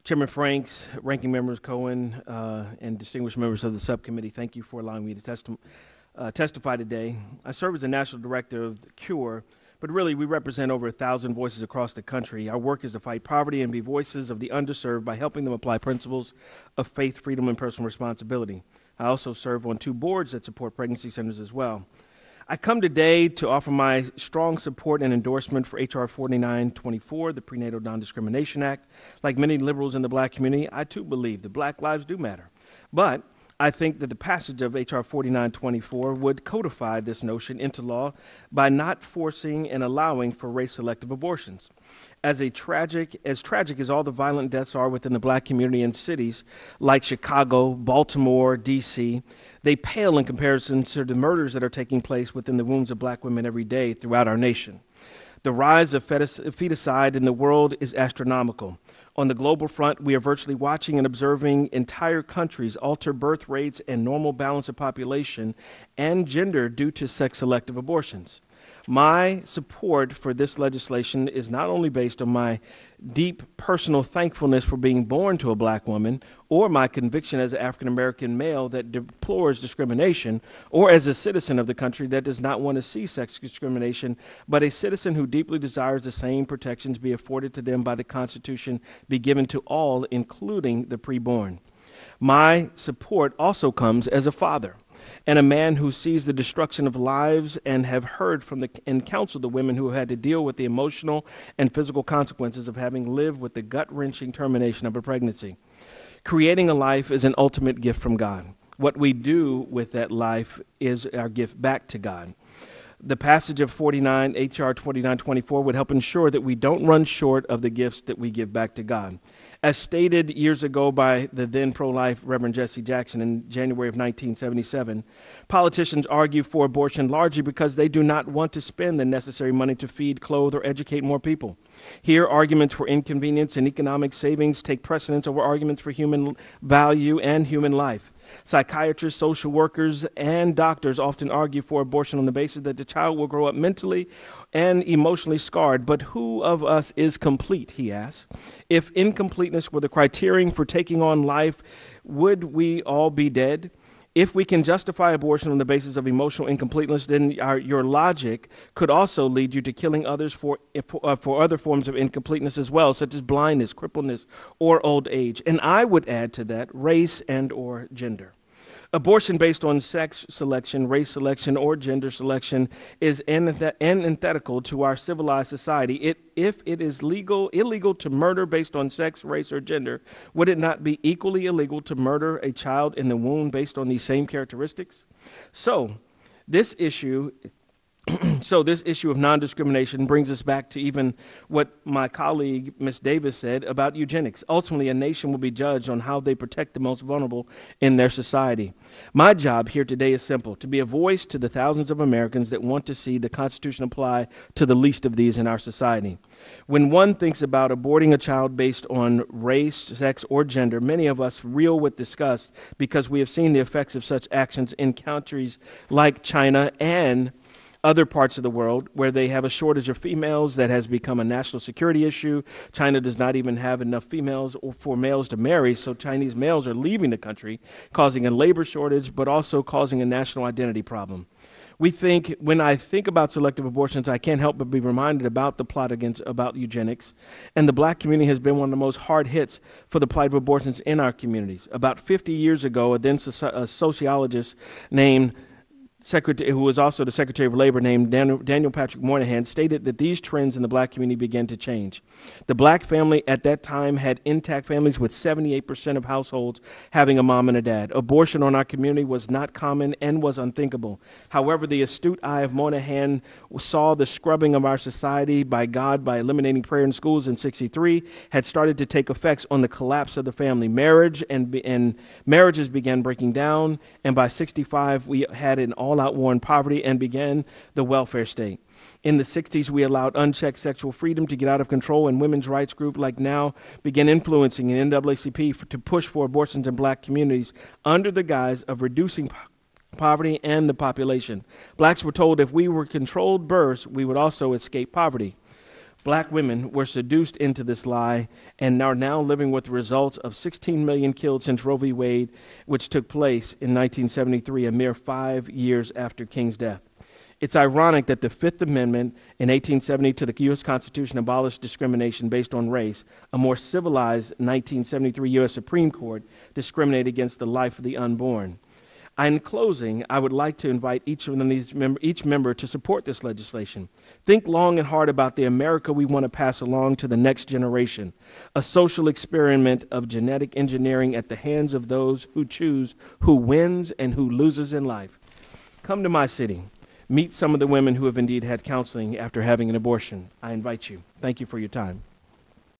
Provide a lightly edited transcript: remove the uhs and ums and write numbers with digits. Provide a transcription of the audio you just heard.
Chairman Franks, Ranking Members Cohen, and distinguished members of the subcommittee, thank you for allowing me to testify today. I serve as the National Director of the CURE, but really we represent over 1,000 voices across the country. Our work is to fight poverty and be voices of the underserved by helping them apply principles of faith, freedom, and personal responsibility. I also serve on 2 boards that support pregnancy centers as well. I come today to offer my strong support and endorsement for H.R. 4924, the Pre-Natal Non-Discrimination Act. Like many liberals in the black community, I too believe that black lives do matter. But I think that the passage of H.R. 4924 would codify this notion into law by not forcing and allowing for race-selective abortions. As tragic as all the violent deaths are within the black community in cities like Chicago, Baltimore, D.C., they pale in comparison to the murders that are taking place within the wombs of black women every day throughout our nation. The rise of feticide in the world is astronomical. On the global front, we are virtually watching and observing entire countries alter birth rates and normal balance of population and gender due to sex-selective abortions. My support for this legislation is not only based on my deep personal thankfulness for being born to a black woman, or my conviction as an African-American male that deplores discrimination, or as a citizen of the country that does not want to see sex discrimination, but a citizen who deeply desires the same protections be afforded to them by the Constitution be given to all, including the preborn. My support also comes as a father and a man who sees the destruction of lives and have heard from and counseled the women who have had to deal with the emotional and physical consequences of having lived with the gut-wrenching termination of a pregnancy. Creating a life is an ultimate gift from God. What we do with that life is our gift back to God. The passage of H.R. 4924 would help ensure that we don't run short of the gifts that we give back to God. As stated years ago by the then pro-life Reverend Jesse Jackson in January of 1977, politicians argue for abortion largely because they do not want to spend the necessary money to feed, clothe, or educate more people. Here, arguments for inconvenience and economic savings take precedence over arguments for human value and human life. Psychiatrists, social workers, and doctors often argue for abortion on the basis that the child will grow up mentally and emotionally scarred. But who of us is complete, he asks. If incompleteness were the criterion for taking on life, would we all be dead? If we can justify abortion on the basis of emotional incompleteness, then your logic could also lead you to killing others for other forms of incompleteness as well, such as blindness, crippledness, or old age. And I would add to that race and or gender. Abortion based on sex selection, race selection, or gender selection is antithetical to our civilized society. If it is illegal to murder based on sex, race, or gender, would it not be equally illegal to murder a child in the womb based on these same characteristics? So this issue of non-discrimination brings us back to even what my colleague, Ms. Davis, said about eugenics. Ultimately, a nation will be judged on how they protect the most vulnerable in their society. My job here today is simple: to be a voice to the thousands of Americans that want to see the Constitution apply to the least of these in our society. When one thinks about aborting a child based on race, sex, or gender, many of us reel with disgust because we have seen the effects of such actions in countries like China and other parts of the world where they have a shortage of females that has become a national security issue. China does not even have enough females for males to marry, so Chinese males are leaving the country, causing a labor shortage, but also causing a national identity problem. When I think about selective abortions, I can't help but be reminded about the plot about eugenics. And the black community has been one of the most hard hits for the plight of abortions in our communities. About 50 years ago, a sociologist named who was also the Secretary of Labor, named Daniel Patrick Moynihan, stated that these trends in the black community began to change. The black family at that time had intact families with 78% of households having a mom and a dad. Abortion on our community was not common and was unthinkable. However, the astute eye of Moynihan saw the scrubbing of our society by God by eliminating prayer in schools in '63 had started to take effects on the collapse of the family. Marriages began breaking down, and by '65 we had an all-out war on poverty and began the welfare state. In the 60s, we allowed unchecked sexual freedom to get out of control, and women's rights groups like NOW began influencing the NAACP to push for abortions in black communities under the guise of reducing poverty and the population. Blacks were told if we were controlled births, we would also escape poverty. Black women were seduced into this lie and are now living with the results of 16 million killed since Roe v. Wade, which took place in 1973, a mere 5 years after King's death. It's ironic that the Fifth Amendment in 1870 to the U.S. Constitution abolished discrimination based on race. A more civilized 1973 U.S. Supreme Court discriminated against the life of the unborn. In closing, I would like to invite each member to support this legislation. Think long and hard about the America we want to pass along to the next generation, a social experiment of genetic engineering at the hands of those who choose who wins and who loses in life. Come to my city. Meet some of the women who have indeed had counseling after having an abortion. I invite you. Thank you for your time.